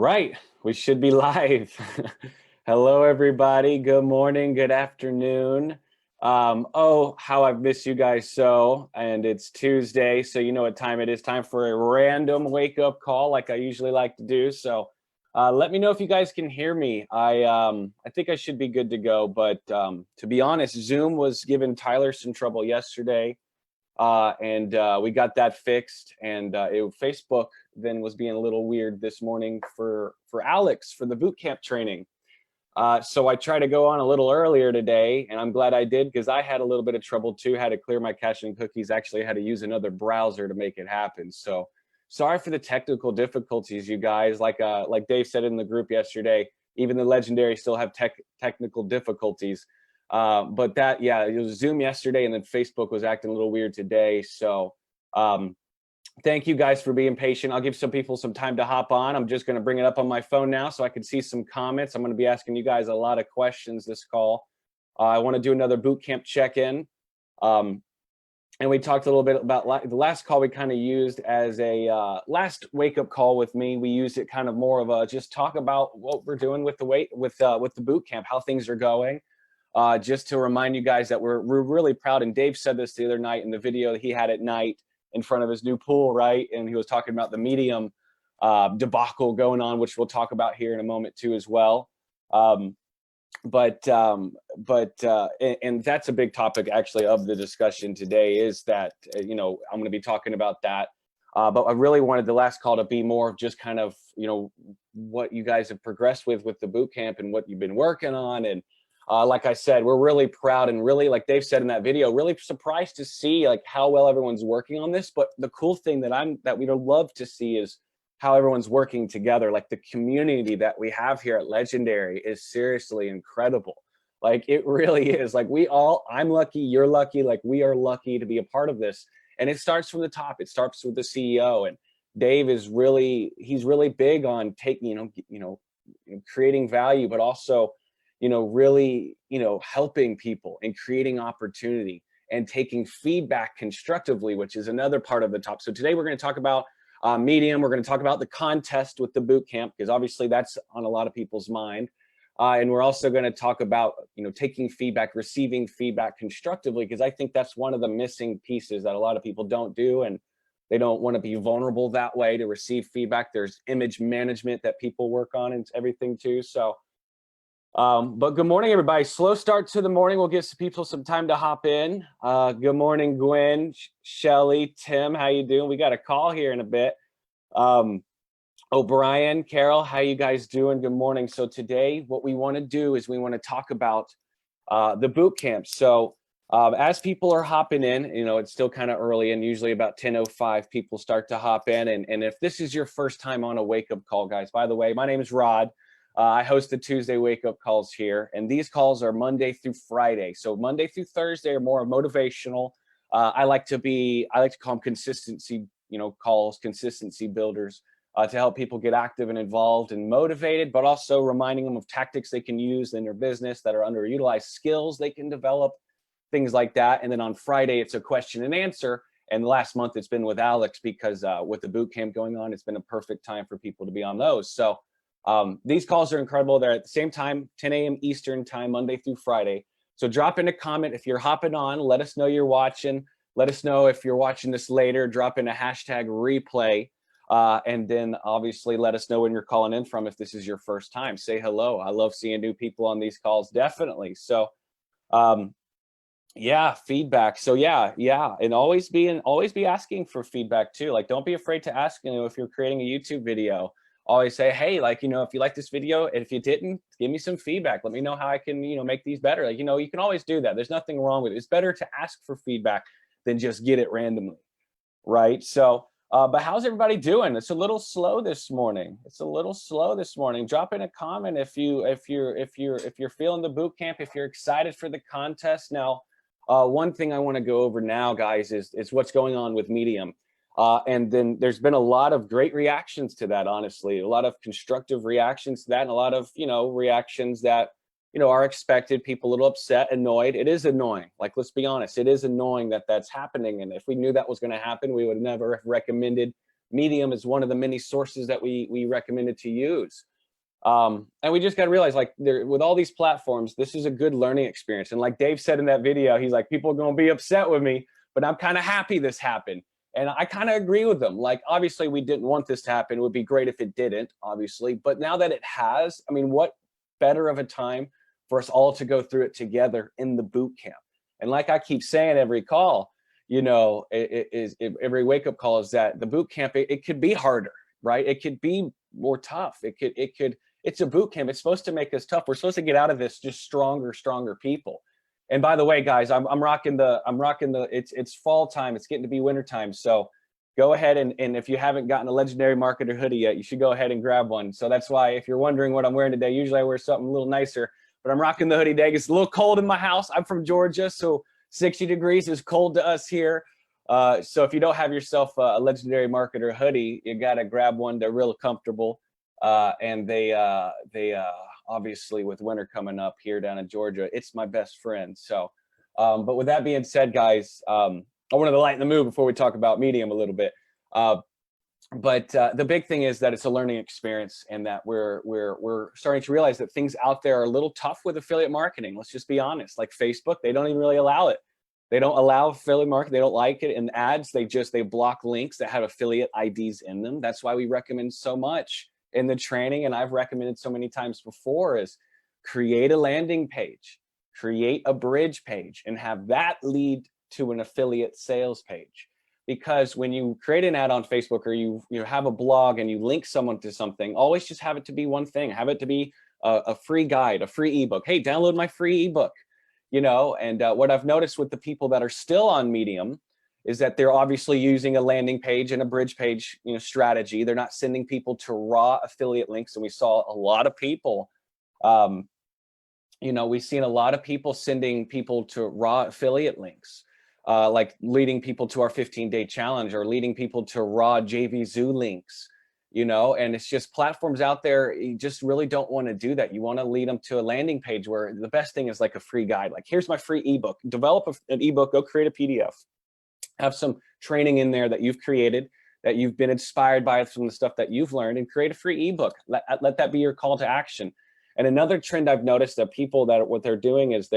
right, we should be live. Hello, everybody. Good morning, good afternoon. Oh, how I've missed you guys so. And it's Tuesday, so you know what time it is. Time for a random wake-up call like I usually like to do. So let me know if you guys can hear me. I think I should be good to go, but to be honest, Zoom was giving Tyler some trouble yesterday. And we got that fixed, and Facebook then was being a little weird this morning for Alex for the boot camp training. So I tried to go on a little earlier today, and I'm glad I did because I had a little bit of trouble too. Had to clear my cache and cookies. Actually had to use another browser to make it happen. So sorry for the technical difficulties, you guys. Like Dave said in the group yesterday, even the legendary still have technical difficulties. But that, yeah, it was Zoom yesterday, and then Facebook was acting a little weird today. So thank you guys for being patient. I'll give some people some time to hop on. I'm just going to bring it up on my phone now so I can see some comments. I'm going to be asking you guys a lot of questions this call. I want to do another boot camp check-in. And we talked a little bit about the last call we kind of used as a last wake-up call with me. We used it kind of more of a just talk about what we're doing with the boot camp, how things are going. Just to remind you guys that we're really proud, and Dave said this the other night in the video that he had at night in front of his new pool, right? And he was talking about the medium debacle going on, which we'll talk about here in a moment too as well. And that's a big topic actually of the discussion today is that, I'm going to be talking about that. But I really wanted the last call to be more of just kind of, what you guys have progressed with the boot camp and what you've been working on. And like I said, we're really proud and really, like Dave said in that video, really surprised to see like how well everyone's working on this. But the cool thing that we'd love to see is how everyone's working together. Like the community that we have here at Legendary is seriously incredible. Like it really is. Like I'm lucky, you're lucky, like we are lucky to be a part of this. And it starts from the top. It starts with the CEO, and Dave is he's really big on taking, creating value, but also really, helping people and creating opportunity and taking feedback constructively, which is another part of the top. So today we're going to talk about Medium. We're going to talk about the contest with the boot camp, because obviously that's on a lot of people's mind. And we're also going to talk about, taking feedback, receiving feedback constructively, because I think that's one of the missing pieces that a lot of people don't do. And they don't want to be vulnerable that way to receive feedback. There's image management that people work on and everything too. So but good morning, everybody. Slow start to the morning. We'll give some people some time to hop in. Good morning, Gwen, Shelly, Tim. How you doing? We got a call here in a bit. O'Brien, Carol, how you guys doing? Good morning. So today, what we want to do is we want to talk about the boot camp. So as people are hopping in, it's still kind of early, and usually about 10:05 people start to hop in. And if this is your first time on a wake-up call, guys, by the way, my name is Rod. I host the Tuesday wake-up calls here, and these calls are Monday through Friday. So Monday through Thursday are more motivational. I like to call them consistency, consistency builders to help people get active and involved and motivated, but also reminding them of tactics they can use in their business that are underutilized, skills they can develop, things like that. And then on Friday, it's a question and answer. And last month, it's been with Alex because with the boot camp going on, it's been a perfect time for people to be on those. So these calls are incredible. They're at the same time, 10 a.m. Eastern time, Monday through Friday. So drop in a comment if you're hopping on. Let us know you're watching. Let us know if you're watching this later. Drop in a hashtag replay. And then obviously let us know when you're calling in from if this is your first time. Say hello. I love seeing new people on these calls, definitely. So yeah, feedback. So yeah. And always be asking for feedback too. Like don't be afraid to ask, if you're creating a YouTube video. Always say, hey, if you like this video, and if you didn't, give me some feedback. Let me know how I can, make these better. You can always do that. There's nothing wrong with it. It's better to ask for feedback than just get it randomly, right? So, but how's everybody doing? It's a little slow this morning. Drop in a comment if you're feeling the boot camp, if you're excited for the contest. Now, one thing I want to go over now, guys, is what's going on with Medium. And then there's been a lot of great reactions to that, honestly, a lot of constructive reactions to that, and a lot of, reactions that, are expected. People a little upset, annoyed. It is annoying. Like, let's be honest, it is annoying that that's happening. And if we knew that was going to happen, we would never have recommended Medium is one of the many sources that we recommended to use. And we just got to realize, like, with all these platforms, this is a good learning experience. And like Dave said in that video, he's like, people are going to be upset with me, but I'm kind of happy this happened. And I kind of agree with them. Like, obviously we didn't want this to happen. It would be great if it didn't, obviously. But now that it has, I mean, what better of a time for us all to go through it together in the boot camp? And like I keep saying every call, you know, every wake-up call is that the boot camp, it could be harder, right? It could be more tough. It's a boot camp. It's supposed to make us tough. We're supposed to get out of this just stronger people. And by the way, guys, I'm rocking the, it's fall time. It's getting to be winter time. So go ahead and if you haven't gotten a Legendary Marketer hoodie yet, you should go ahead and grab one. So that's why, if you're wondering what I'm wearing today, usually I wear something a little nicer, but I'm rocking the hoodie today. It's a little cold in my house. I'm from Georgia, so 60 degrees is cold to us here. So if you don't have yourself a Legendary Marketer hoodie, you got to grab one. They're real comfortable. And they obviously, with winter coming up here down in Georgia, it's my best friend. So, but with that being said, guys, I wanted to lighten the mood before we talk about Medium a little bit. But the big thing is that it's a learning experience, and that we're starting to realize that things out there are a little tough with affiliate marketing. Let's just be honest. Like Facebook, they don't even really allow it. They don't allow affiliate marketing. They don't like it. And ads, they block links that have affiliate IDs in them. That's why we recommend so much in the training, and I've recommended so many times before, is create a landing page, create a bridge page, and have that lead to an affiliate sales page. Because when you create an ad on Facebook, or you have a blog and you link someone to something, always just have it to be one thing. Have it to be a free guide, a free ebook. Hey, download my free ebook. You know, and what I've noticed with the people that are still on Medium is that they're obviously using a landing page and a bridge page, strategy. They're not sending people to raw affiliate links. And we saw a lot of people, we've seen a lot of people sending people to raw affiliate links, like leading people to our 15-day challenge, or leading people to raw JVZoo links, and it's just platforms out there. You just really don't want to do that. You want to lead them to a landing page where the best thing is like a free guide. Like, here's my free ebook. Develop an ebook, go create a PDF. Have some training in there that you've created, that you've been inspired by from the stuff that you've learned, and create a free ebook. Let that be your call to action. And another trend I've noticed, that people, that what they're doing is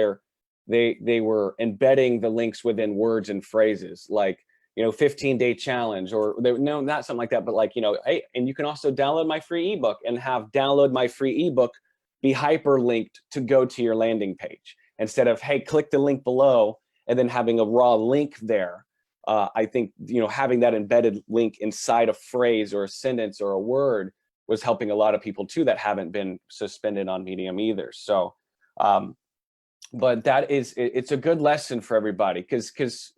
they were embedding the links within words and phrases, like, 15-day challenge, or no, not something like that, but like, hey, and you can also download my free ebook, and have download my free ebook be hyperlinked to go to your landing page, instead of, hey, click the link below, and then having a raw link there. I think, having that embedded link inside a phrase or a sentence or a word was helping a lot of people too, that haven't been suspended on Medium either. So, but it's a good lesson for everybody, because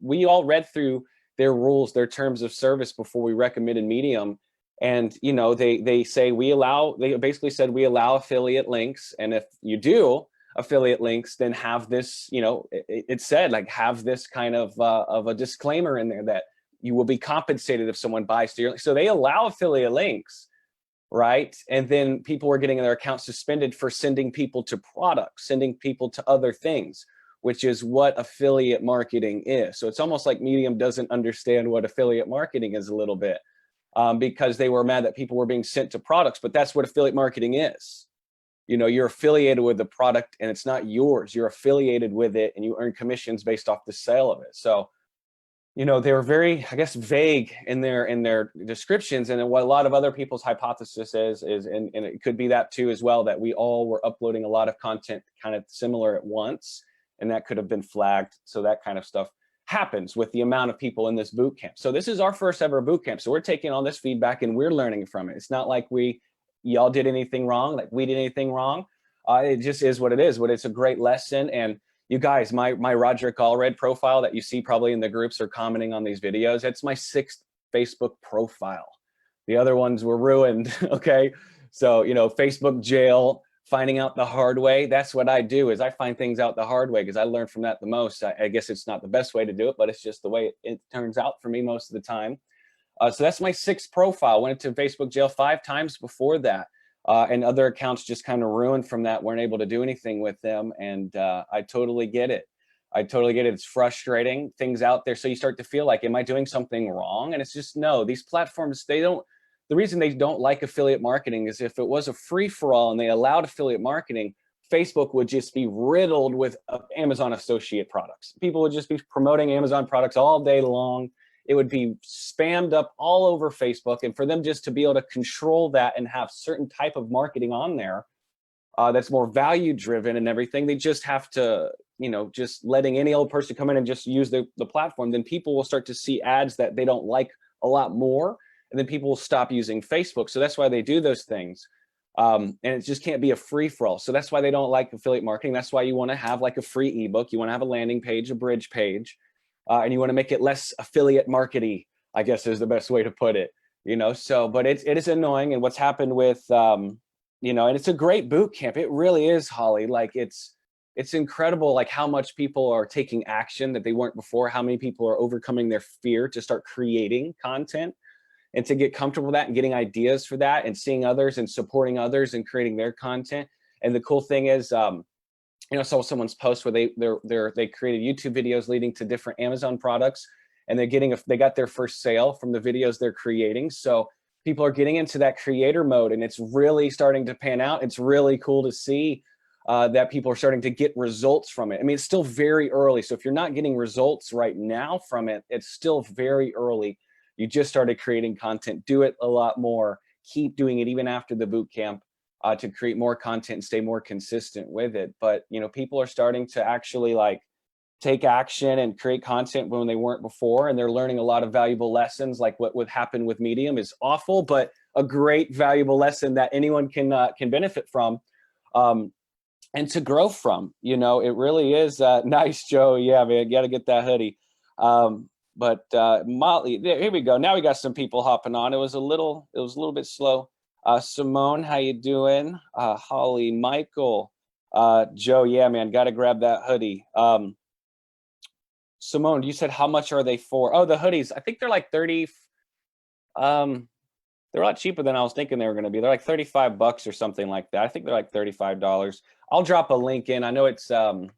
we all read through their rules, their terms of service before we recommended Medium. And, they basically said, we allow affiliate links. And if you do affiliate links, then have this, it said, like, have this kind of a disclaimer in there that you will be compensated if someone buys to your link. So they allow affiliate links, right? And then people were getting their accounts suspended for sending people to products, sending people to other things, which is what affiliate marketing is. So it's almost like Medium doesn't understand what affiliate marketing is a little bit, because they were mad that people were being sent to products, but that's what affiliate marketing is. You're affiliated with the product, and it's not yours. You're affiliated with it, and you earn commissions based off the sale of it. So, they were very, I guess, vague in their descriptions. And then what a lot of other people's hypothesis is, and it could be that too as well, that we all were uploading a lot of content kind of similar at once, and that could have been flagged. So that kind of stuff happens with the amount of people in this boot camp. So this is our first ever boot camp. So we're taking all this feedback and we're learning from it. It's not like y'all did anything wrong, like we did anything wrong. It just is what it is, but it's a great lesson. And you guys, my Roderick Allred profile that you see probably in the groups or commenting on these videos, it's my 6th Facebook profile. The other ones were ruined, okay? So, Facebook jail, finding out the hard way. That's what I do, is I find things out the hard way, because I learn from that the most. I guess it's not the best way to do it, but it's just the way it turns out for me most of the time. So that's my 6th profile. Went into Facebook jail 5 times before that. And other accounts just kind of ruined from that, weren't able to do anything with them. And I totally get it. I totally get it. It's frustrating, things out there. So you start to feel like, am I doing something wrong? And it's just, no, these platforms, the reason they don't like affiliate marketing is if it was a free for all and they allowed affiliate marketing, Facebook would just be riddled with Amazon associate products. People would just be promoting Amazon products all day long. It would be spammed up all over Facebook. And for them just to be able to control that and have certain type of marketing on there that's more value driven and everything, they just have to, just letting any old person come in and just use the platform, then people will start to see ads that they don't like a lot more. And then people will stop using Facebook. So that's why they do those things. And it just can't be a free for all. So that's why they don't like affiliate marketing. That's why you want to have like a free ebook. You want to have a landing page, a bridge page, and you want to make it less affiliate markety, I guess is the best way to put it, so, but it is annoying. And what's happened with, and it's a great boot camp. It really is, Holly. Like it's incredible, like how much people are taking action that they weren't before, how many people are overcoming their fear to start creating content and to get comfortable with that and getting ideas for that and seeing others and supporting others and creating their content. And the cool thing is, I saw someone's post where they created YouTube videos leading to different Amazon products, and they got their first sale from the videos they're creating. So people are getting into that creator mode, and it's really starting to pan out. It's really cool to see that people are starting to get results from it. I mean, it's still very early. So if you're not getting results right now from it, it's still very early. You just started creating content. Do it a lot more. Keep doing it even after the boot camp to create more content and stay more consistent with it. But people are starting to actually like take action and create content when they weren't before, and they're learning a lot of valuable lessons. Like what would happen with Medium is awful, but a great valuable lesson that anyone can benefit from and to grow from. It really is nice, Joe. Yeah, man, got to get that hoodie. But Molly, here we go. Now we got some people hopping on. It was a little bit slow. Simone, how you doing? Holly, Michael, Joe. Yeah, man, got to grab that hoodie. Simone, you said how much are they for? Oh, the hoodies. I think they're like 30. They're a lot cheaper than I was thinking they were going to be. They're like $35 or something like that. I think they're like $35. I'll drop a link in. I know it's well,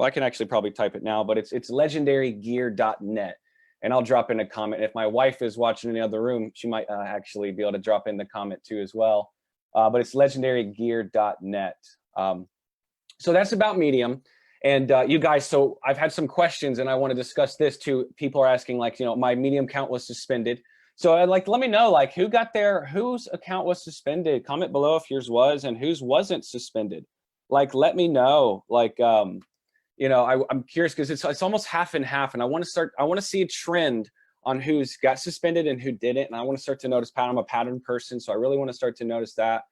I can actually probably type it now, but it's legendarygear.net. And I'll drop in a comment. If my wife is watching in the other room, she might actually be able to drop in the comment too as well. But it's legendarygear.net. So that's about Medium. And you guys, so I've had some questions and I want to discuss this too. People are asking like, my Medium account was suspended. So I'd like, let me know like whose account was suspended. Comment below if yours was and whose wasn't suspended. Like, let me know. Like, I'm curious because it's almost half and half, and I want to see a trend on who's got suspended and who didn't, and I want to start to notice pattern. I'm a pattern person, so I really want to start to notice that.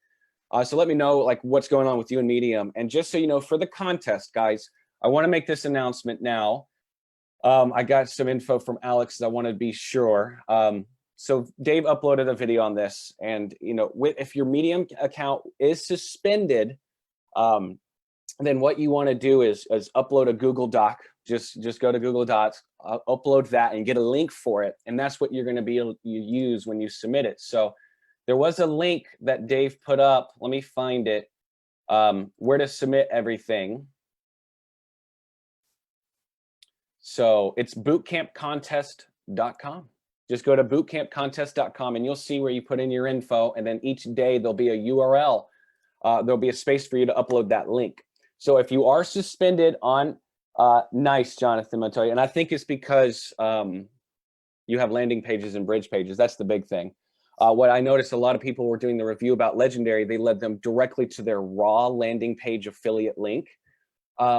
So let me know like what's going on with you and Medium. And just so you know, for the contest, guys, I want to make this announcement now. I got some info from Alex that I want to be sure. So Dave uploaded a video on this, and if your Medium account is suspended, then what you want to do is upload a Google Doc. Just go to Google Docs, upload that, and get a link for it, and that's what you're going to be able to use when you submit it. So there was a link that Dave put up. Let me find it. Where to submit everything. So it's bootcampcontest.com. Just go to bootcampcontest.com and you'll see where you put in your info, and then each day there'll be a URL. There'll be a space for you to upload that link. So if you are suspended on, nice, Jonathan Montoya, and I think it's because you have landing pages and bridge pages. That's the big thing. What I noticed, a lot of people were doing the review about Legendary. They led them directly to their raw landing page affiliate link,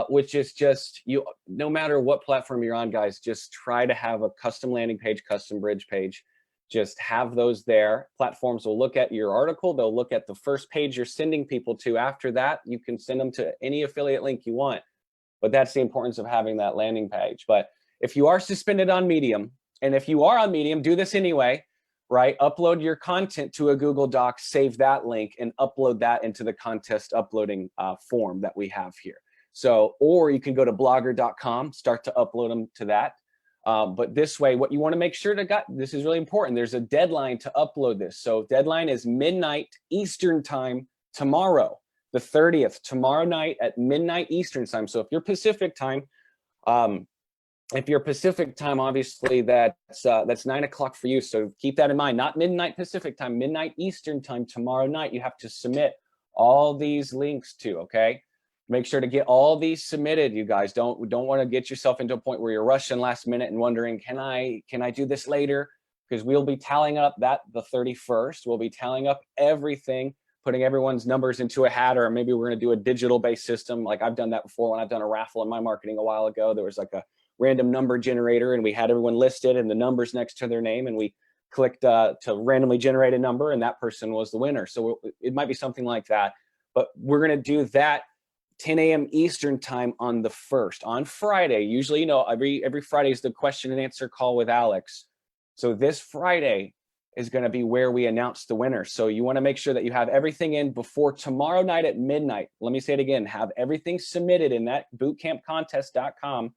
which is just, no matter what platform you're on, guys, just try to have a custom landing page, custom bridge page. Just have those there. Platforms will look at your article. They'll look at the first page you're sending people to. After that, you can send them to any affiliate link you want. But that's the importance of having that landing page. But if you are suspended on Medium, and if you are on Medium, do this anyway, right? Upload your content to a Google Doc, save that link, and upload that into the contest uploading form that we have here. So, or you can go to blogger.com, start to upload them to that. But this way, what you want to make sure this is really important. There's a deadline to upload this. So deadline is midnight Eastern time tomorrow, the 30th, tomorrow night at midnight Eastern time. So if you're Pacific time, If you're Pacific time, obviously that's 9 o'clock for you. So keep that in mind. Not midnight Pacific time, midnight Eastern time tomorrow night. You have to submit all these links to. Okay, make sure to get all these submitted. You guys don't want to get yourself into a point where you're rushing last minute and wondering, can I do this later? Because we'll be tallying up that the 31st. We'll be tallying up everything, putting everyone's numbers into a hat, or maybe we're going to do a digital based system. Like I've done that before when I've done a raffle in my marketing a while ago. There was like a random number generator and we had everyone listed and the numbers next to their name, and we clicked to randomly generate a number and that person was the winner. So it might be something like that, but we're going to do that 10 a.m. Eastern time on the 1st, on Friday. Usually, every Friday is the question and answer call with Alex. So this Friday is going to be where we announce the winner. So you want to make sure that you have everything in before tomorrow night at midnight. Let me say it again, have everything submitted in that bootcampcontest.com.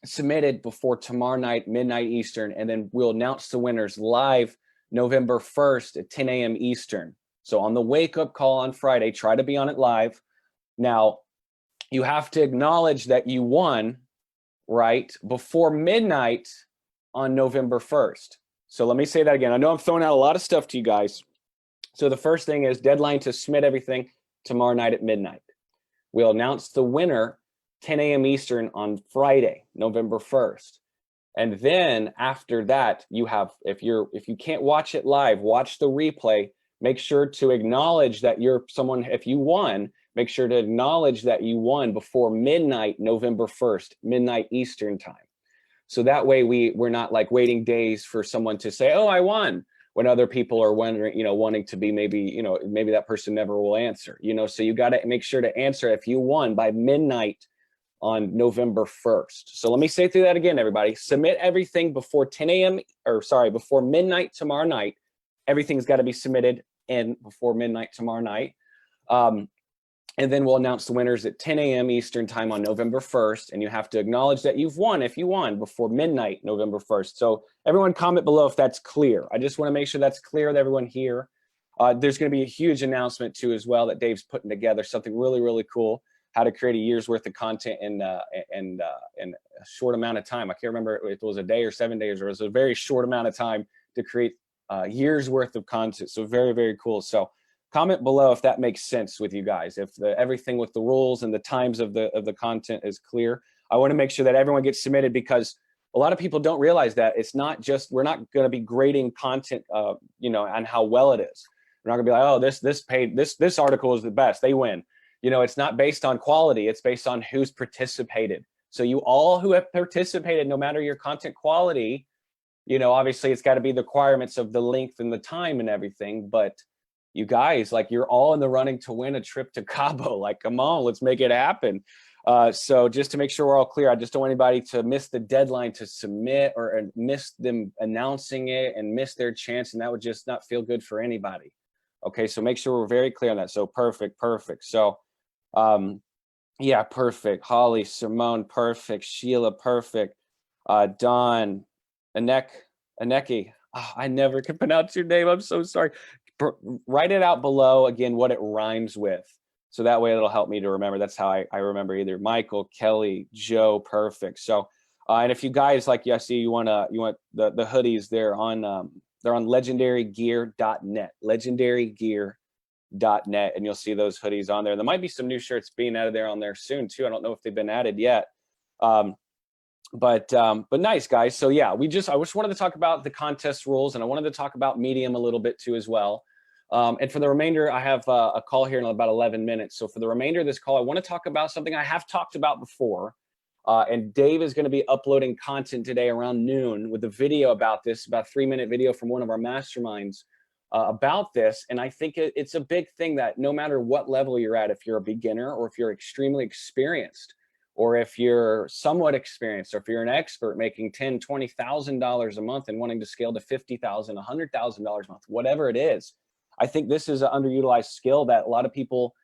Submitted before tomorrow night, midnight Eastern, and then we'll announce the winners live November 1st at 10 a.m. Eastern. So on the wake up call on Friday, try to be on it live. Now, you have to acknowledge that you won, right, before midnight on November 1st. So let me say that again. I know I'm throwing out a lot of stuff to you guys. So the first thing is deadline to submit everything tomorrow night at midnight. We'll announce the winner 10 a.m. Eastern on Friday, November 1st. And then after that, you have, if you can't watch it live, watch the replay. Make sure to acknowledge that you're someone, if you won, make sure to acknowledge that you won before midnight, November 1st, midnight Eastern time. So that way we're not like waiting days for someone to say, oh, I won, when other people are wondering, wanting to be maybe that person never will answer, so you got to make sure to answer if you won by midnight on November 1st. So let me say through that again, everybody. Submit everything before 10 a.m. before midnight tomorrow night. Everything's got to be submitted in before midnight tomorrow night. And then we'll announce the winners at 10 a.m. Eastern time on November 1st. And you have to acknowledge that you've won if you won before midnight, November 1st. So everyone comment below if that's clear. I just want to make sure that's clear with everyone here. There's going to be a huge announcement too as well that Dave's putting together, something really, really cool. How to create a year's worth of content in a short amount of time. I can't remember if it was a day or 7 days, or it was a very short amount of time to create a year's worth of content. So very, very cool. So comment below if that makes sense with you guys. If everything with the rules and the times of the content is clear. I want to make sure that everyone gets submitted, because a lot of people don't realize that it's not just, we're not going to be grading content, on how well it is. We're not gonna be like, oh, this article is the best, they win. It's not based on quality, it's based on who's participated. So you all who have participated, no matter your content quality, obviously it's got to be the requirements of the length and the time and everything, but you guys, like, you're all in the running to win a trip to Cabo. Like, come on, let's make it happen. So just to make sure we're all clear, I just don't want anybody to miss the deadline to submit, or miss them announcing it and miss their chance, and that would just not feel good for anybody. Okay, so make sure we're very clear on that. So perfect. So yeah, perfect. Holly, Simone, perfect. Sheila, perfect. Don, Aneki. Oh, I never can pronounce your name. I'm so sorry. Write it out below again, what it rhymes with. So that way it'll help me to remember. That's how I remember either Michael, Kelly, Joe, perfect. So, and if you guys, like, you want the hoodies, they're on legendarygear.net, legendarygear.net, and you'll see those hoodies on there. There might be some new shirts being added there on there soon too. I don't know if they've been added yet. But nice, guys. So yeah, I just wanted to talk about the contest rules, and I wanted to talk about Medium a little bit too as well. And for the remainder, I have a call here in about 11 minutes. So for the remainder of this call, I want to talk about something I have talked about before. And Dave is going to be uploading content today around noon with a video about this, about a 3-minute video from one of our masterminds about this. And I think it's a big thing that no matter what level you're at, if you're a beginner or if you're extremely experienced, or if you're somewhat experienced, or if you're an expert making $10,000, $20,000 a month and wanting to scale to $50,000, $100,000 a month, whatever it is, I think this is an underutilized skill that a lot of people,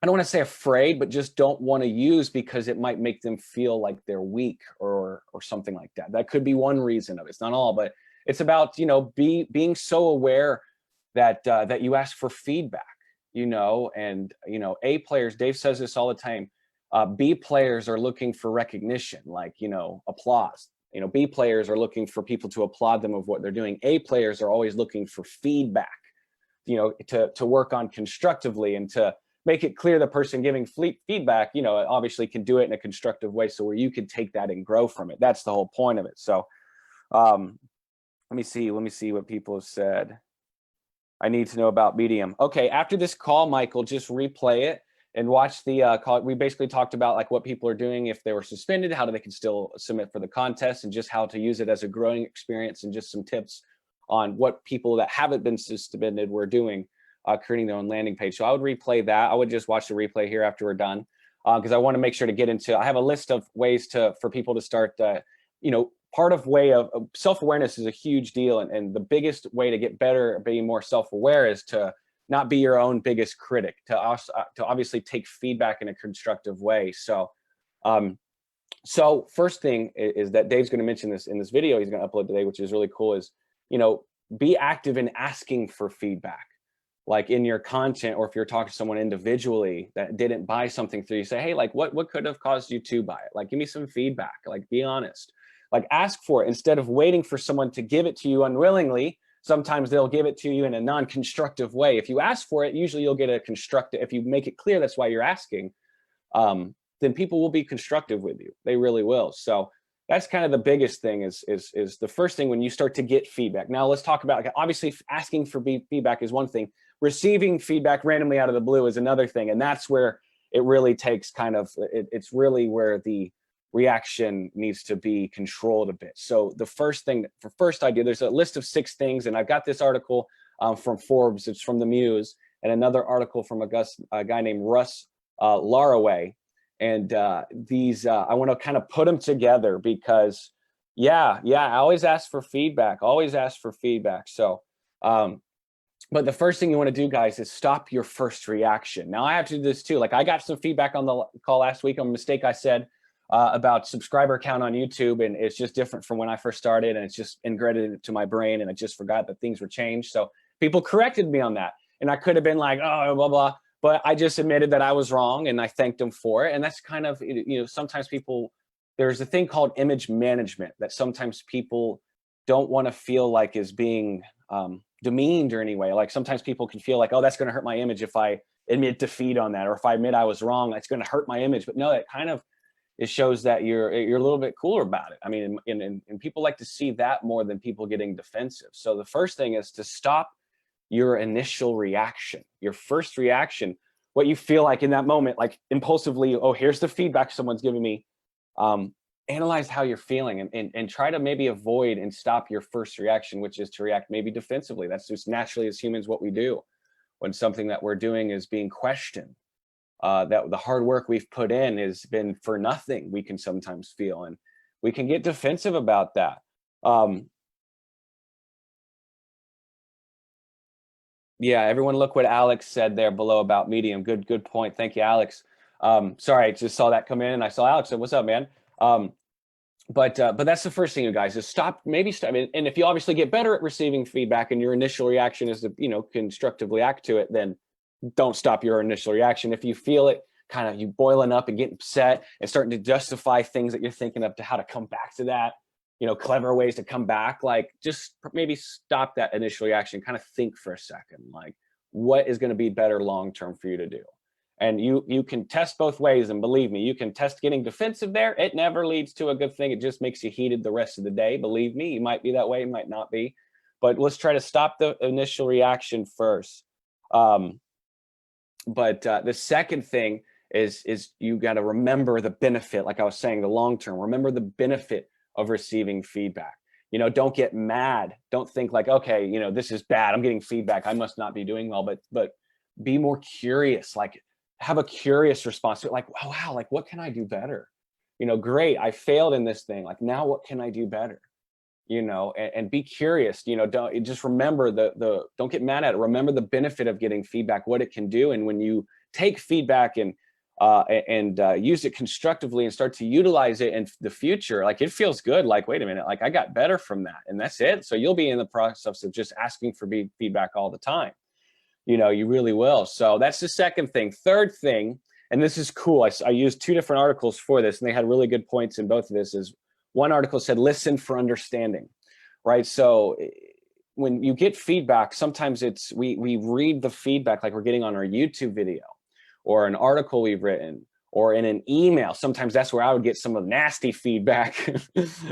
I don't want to say afraid, but just don't want to use because it might make them feel like they're weak or something like that. That could be one reason of it. It's not all, but it's about, being so aware that you ask for feedback, and A players, Dave says this all the time. B players are looking for recognition, like, applause. B players are looking for people to applaud them of what they're doing. A players are always looking for feedback, to work on constructively and to make it clear the person giving feedback, obviously can do it in a constructive way, so where you can take that and grow from it. That's the whole point of it. So let me see what people have said. I need to know about Medium. Okay, after this call, Michael, just replay it and watch the call. We basically talked about like what people are doing if they were suspended, how they can still submit for the contest, and just how to use it as a growing experience, and just some tips on what people that haven't been suspended were doing, creating their own landing page. So I would replay that. I would just watch the replay here after we're done, because I want to make sure to get into, I have a list of ways for people to start, part of way of self-awareness is a huge deal. And the biggest way to get better at being more self-aware is to not be your own biggest critic, to obviously take feedback in a constructive way. So first thing is that Dave's going to mention this in this video he's going to upload today, which is really cool, is, be active in asking for feedback. Like in your content, or if you're talking to someone individually that didn't buy something through, you say, hey, like what could have caused you to buy it? Like, give me some feedback, like be honest, like ask for it instead of waiting for someone to give it to you unwillingly. Sometimes they'll give it to you in a non-constructive way. If you ask for it, usually you'll get a constructive, if you make it clear that's why you're asking, then people will be constructive with you. They really will. So that's kind of the biggest thing, is the first thing when you start to get feedback. Now let's talk about, obviously asking for feedback is one thing. Receiving feedback randomly out of the blue is another thing. And that's where it really takes kind of, it's really where the reaction needs to be controlled a bit. So the first thing, for first idea, there's a list of 6 things. And I've got this article from Forbes, it's from the Muse, and another article from a guy named Russ Laraway. And these, I want to kind of put them together because, I always ask for feedback, So, but the first thing you want to do, guys, is stop your first reaction. Now, I have to do this too. Like, I got some feedback on the call last week on a mistake I said about subscriber count on YouTube. And it's just different from when I first started. And it's just ingrained into my brain. And I just forgot that things were changed. So people corrected me on that. And I could have been like, oh, blah, blah. But I just admitted that I was wrong, and I thanked them for it. And that's kind of, sometimes there's a thing called image management that sometimes people don't want to feel like is being demeaned or anyway. Like sometimes people can feel like, oh, that's going to hurt my image if I admit defeat on that, or if I admit I was wrong, that's going to hurt my image. But no, it shows that you're a little bit cooler about it. I mean, and people like to see that more than people getting defensive. So the first thing is to stop your initial reaction, your first reaction, what you feel like in that moment, like impulsively, oh, here's the feedback someone's giving me. Analyze how you're feeling and try to maybe avoid and stop your first reaction, which is to react maybe defensively. That's just naturally as humans what we do when something that we're doing is being questioned. That the hard work we've put in has been for nothing, we can sometimes feel, and we can get defensive about that. Yeah, everyone look what Alex said there below about Medium. Good point. Thank you, Alex. Sorry, I just saw that come in and I saw Alex said, what's up, man? But that's the first thing, you guys, is stop. And if you obviously get better at receiving feedback and your initial reaction is to, constructively act to it, then don't stop your initial reaction. If you feel it kind of you boiling up and getting upset and starting to justify things that you're thinking of to how to come back to that, clever ways to come back, like just maybe stop that initial reaction, kind of think for a second, like what is going to be better long-term for you to do. And you can test both ways. And believe me, you can test getting defensive there. It never leads to a good thing. It just makes you heated the rest of the day. Believe me, you might be that way, you might not be. But let's try to stop the initial reaction first. But the second thing is you got to remember the benefit, like I was saying, the long term. Remember the benefit of receiving feedback. Don't get mad. Don't think like, okay, this is bad, I'm getting feedback, I must not be doing well. But be more curious, like have a curious response to it, like, oh, wow, like what can I do better? Great, I failed in this thing, like now what can I do better? And be curious. Don't just remember don't get mad at it. Remember the benefit of getting feedback, what it can do. And when you take feedback and use it constructively and start to utilize it in the future, like it feels good, like, wait a minute, like I got better from that, and that's it. So you'll be in the process of just asking for feedback all the time. You really will. So that's the second thing. Third thing, and this is cool. I used 2 different articles for this, and they had really good points in both of this. Is one article said, listen for understanding, right? So when you get feedback, sometimes we read the feedback like we're getting on our YouTube video or an article we've written or in an email. Sometimes that's where I would get some of the nasty feedback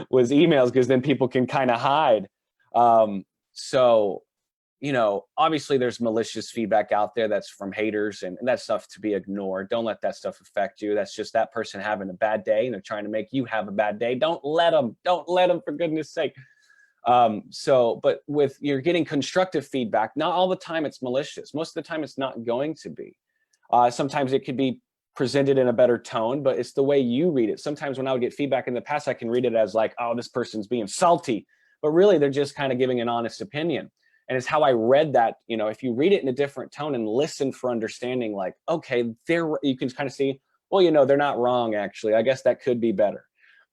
was emails, because then people can kind of hide. So, you know, obviously there's malicious feedback out there that's from haters, and that stuff to be ignored. Don't let that stuff affect you. That's just that person having a bad day, and they're trying to make you have a bad day. Don't let them, for goodness sake. But with you're getting constructive feedback, not all the time it's malicious. Most of the time it's not going to be. Sometimes it could be presented in a better tone, but it's the way you read it. Sometimes when I would get feedback in the past, I can read it as like, oh, this person's being salty, but really they're just kind of giving an honest opinion. And it's how I read that. You know, if you read it in a different tone and listen for understanding, like, okay, you can kind of see, well, you know, they're not wrong, actually. I guess that could be better.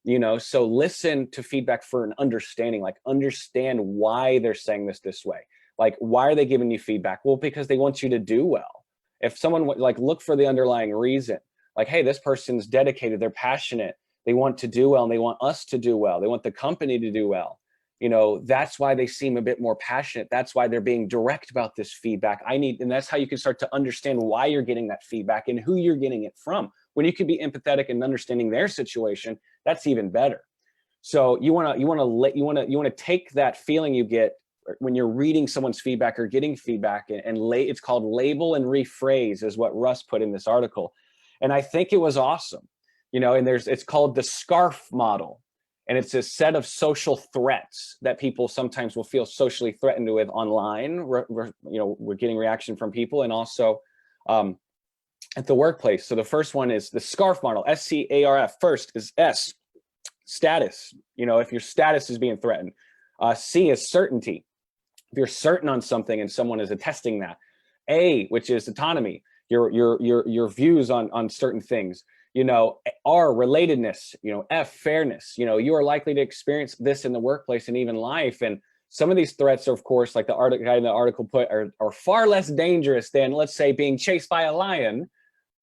You know, so listen to feedback for an understanding, like understand why they're saying this way. Like, why are they giving you feedback? Well, because they want you to do well. If someone like look for the underlying reason, like, hey, this person's dedicated, they're passionate, they want to do well, and they want us to do well. They want the company to do well. You know, that's why they seem a bit more passionate. That's why they're being direct about this feedback. And that's how you can start to understand why you're getting that feedback and who you're getting it from. When you can be empathetic and understanding their situation, that's even better. So you want to take that feeling you get when you're reading someone's feedback or getting feedback, and it's called label and rephrase, is what Russ put in this article. And I think it was awesome, you know, and it's called the SCARF model. And it's a set of social threats that people sometimes will feel socially threatened with online. You know, we're getting reaction from people, and also at the workplace. So the first one is the SCARF model, SCARF. First is S, status. You know, if your status is being threatened. C is certainty. If you're certain on something and someone is attesting that. A, which is autonomy, your views on certain things. You know, R, relatedness. You know, F, fairness. You know, you are likely to experience this in the workplace and even life. And some of these threats are, of course, like the guy in the article put, are far less dangerous than, let's say, being chased by a lion.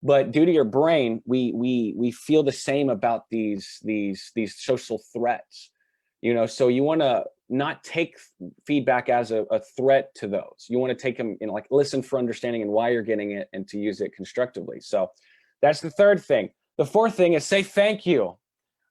But due to your brain, we feel the same about these social threats. You know, so you want to not take feedback as a threat to those. You want to take them, you know, like listen for understanding and why you're getting it, and to use it constructively. So that's the third thing. The fourth thing is say thank you,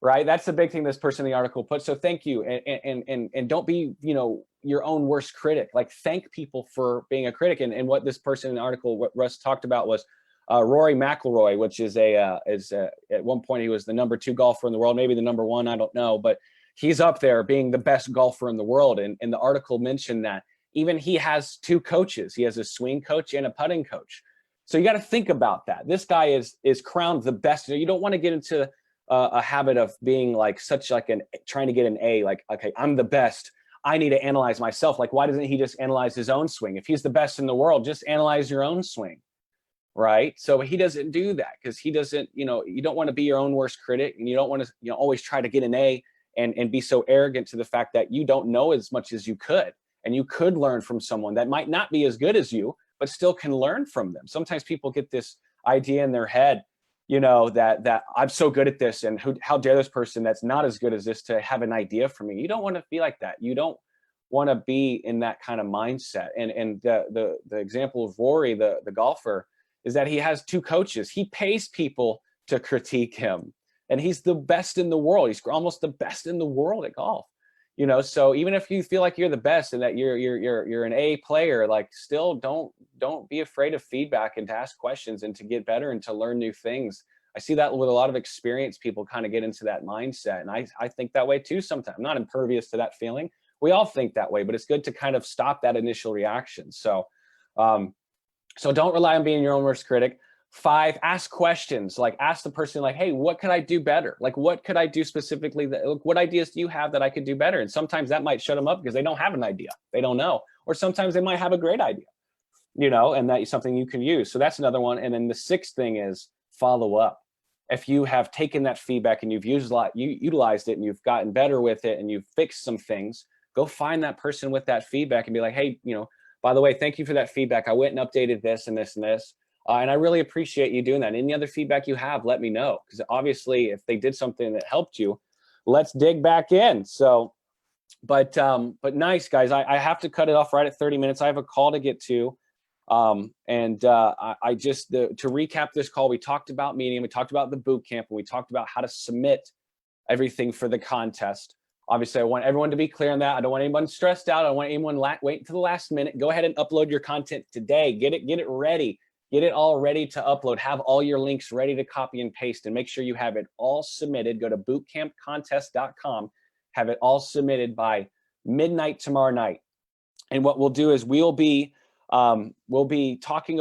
right? That's the big thing this person in the article put. So thank you, and don't be, you know, your own worst critic. Like, thank people for being a critic. And what this person in the article, what Russ talked about, was Rory McIlroy, which is at one point he was the #2 golfer in the world, maybe the #1, I don't know, but he's up there being the best golfer in the world. And the article mentioned that even he has 2 coaches. He has a swing coach and a putting coach. So you got to think about that. This guy is crowned the best. You don't want to get into a habit of being like trying to get an A, like, okay, I'm the best, I need to analyze myself. Like, why doesn't he just analyze his own swing? If he's the best in the world, just analyze your own swing, right? So he doesn't do that, because he doesn't, you know, you don't want to be your own worst critic, and you don't want to, you know, always try to get an A and be so arrogant to the fact that you don't know as much as you could, and you could learn from someone that might not be as good as you, but still can learn from them. Sometimes people get this idea in their head, you know, that I'm so good at this, and how dare this person that's not as good as this to have an idea for me. You don't want to be like that. You don't want to be in that kind of mindset. And the example of Rory, the golfer, is that he has 2 coaches. He pays people to critique him, and he's the best in the world. He's almost the best in the world at golf. You know, so even if you feel like you're the best and that you're an A player, like, still don't be afraid of feedback, and to ask questions, and to get better, and to learn new things. I see that with a lot of experienced people kind of get into that mindset. And I think that way too sometimes. I'm not impervious to that feeling. We all think that way, but it's good to kind of stop that initial reaction. So don't rely on being your own worst critic. 5, ask questions. Like, ask the person, like, hey, what could I do better? Like, what could I do specifically? What ideas do you have that I could do better? And sometimes that might shut them up because they don't have an idea. They don't know. Or sometimes they might have a great idea, you know, and that is something you can use. So that's another one. And then the 6th thing is follow up. If you have taken that feedback and you've utilized it, and you've gotten better with it, and you've fixed some things, go find that person with that feedback and be like, hey, you know, by the way, thank you for that feedback. I went and updated this and this and this. And I really appreciate you doing that. Any other feedback you have, let me know, because obviously if they did something that helped you, let's dig back in. So, but nice, guys. I have to cut it off right at 30 minutes. I have a call to get to. I just, to recap this call, we talked about Medium, we talked about the boot camp, and we talked about how to submit everything for the contest. Obviously, I want everyone to be clear on that. I don't want anyone stressed out. I don't want anyone wait to the last minute. Go ahead and upload your content today. Get it ready. Get it all ready to upload. Have all your links ready to copy and paste, and make sure you have it all submitted. Go to bootcampcontest.com. Have it all submitted by midnight tomorrow night. And what we'll do is we'll be announcing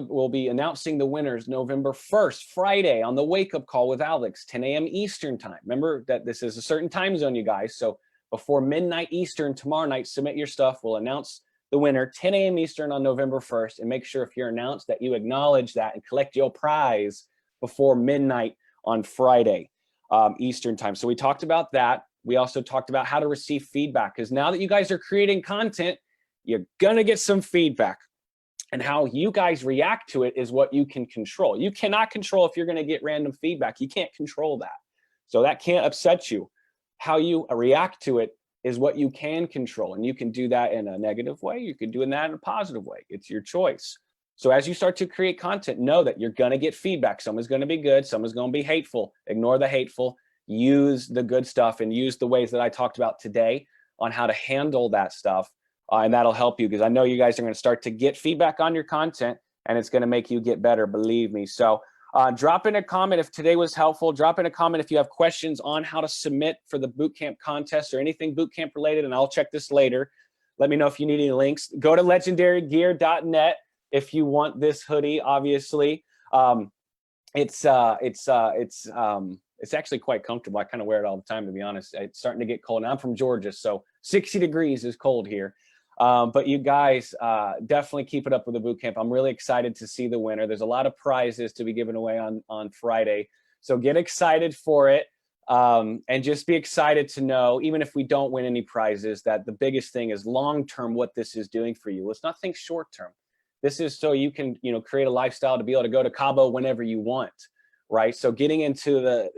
the winners November 1st, Friday, on the Wake Up Call with Alex, 10 a.m. Eastern time. Remember that this is a certain time zone, you guys. So before midnight Eastern tomorrow night, submit your stuff. We'll announce the winner 10 a.m. Eastern on November 1st, and make sure if you're announced that you acknowledge that and collect your prize before midnight on Friday Eastern time. So we talked about that. We also talked about how to receive feedback, because now that you guys are creating content, you're gonna get some feedback. And how you guys react to it is what you can control. You cannot control if you're going to get random feedback. You can't control that. So that can't upset you. How you react to it is what you can control. And you can do that in a negative way. You can do that in a positive way. It's your choice. So as you start to create content, know that you're going to get feedback. Someone's going to be good. Someone's going to be hateful. Ignore the hateful. Use the good stuff, and use the ways that I talked about today on how to handle that stuff. And that'll help you, because I know you guys are going to start to get feedback on your content, and it's going to make you get better, believe me. So drop in a comment if today was helpful. Drop in a comment if you have questions on how to submit for the bootcamp contest or anything bootcamp related, and I'll check this later. Let me know if you need any links. Go to legendarygear.net if you want this hoodie. Obviously, it's actually quite comfortable. I kind of wear it all the time, to be honest. It's starting to get cold, and I'm from Georgia, so 60 degrees is cold here. But you guys definitely keep it up with the boot camp. I'm really excited to see the winner. There's a lot of prizes to be given away on Friday. So get excited for it, and just be excited to know, even if we don't win any prizes, that the biggest thing is long-term what this is doing for you. Let's not think short-term. This is so you can, create a lifestyle to be able to go to Cabo whenever you want, right? So getting into the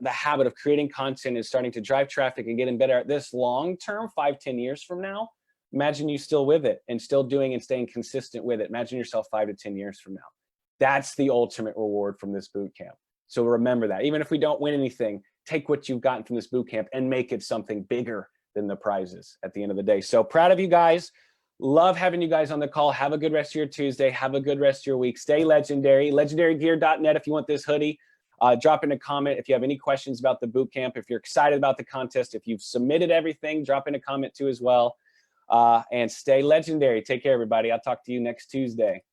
habit of creating content and starting to drive traffic and getting better at this long-term, 5-10 years from now. Imagine you still with it and still doing and staying consistent with it. Imagine yourself 5 to 10 years from now. That's the ultimate reward from this boot camp. So remember that. Even if we don't win anything, take what you've gotten from this boot camp and make it something bigger than the prizes at the end of the day. So proud of you guys. Love having you guys on the call. Have a good rest of your Tuesday. Have a good rest of your week. Stay legendary. Legendarygear.net if you want this hoodie. Drop in a comment if you have any questions about the boot camp. If you're excited about the contest, if you've submitted everything, drop in a comment too as well. And stay legendary. Take care, everybody. I'll talk to you next Tuesday.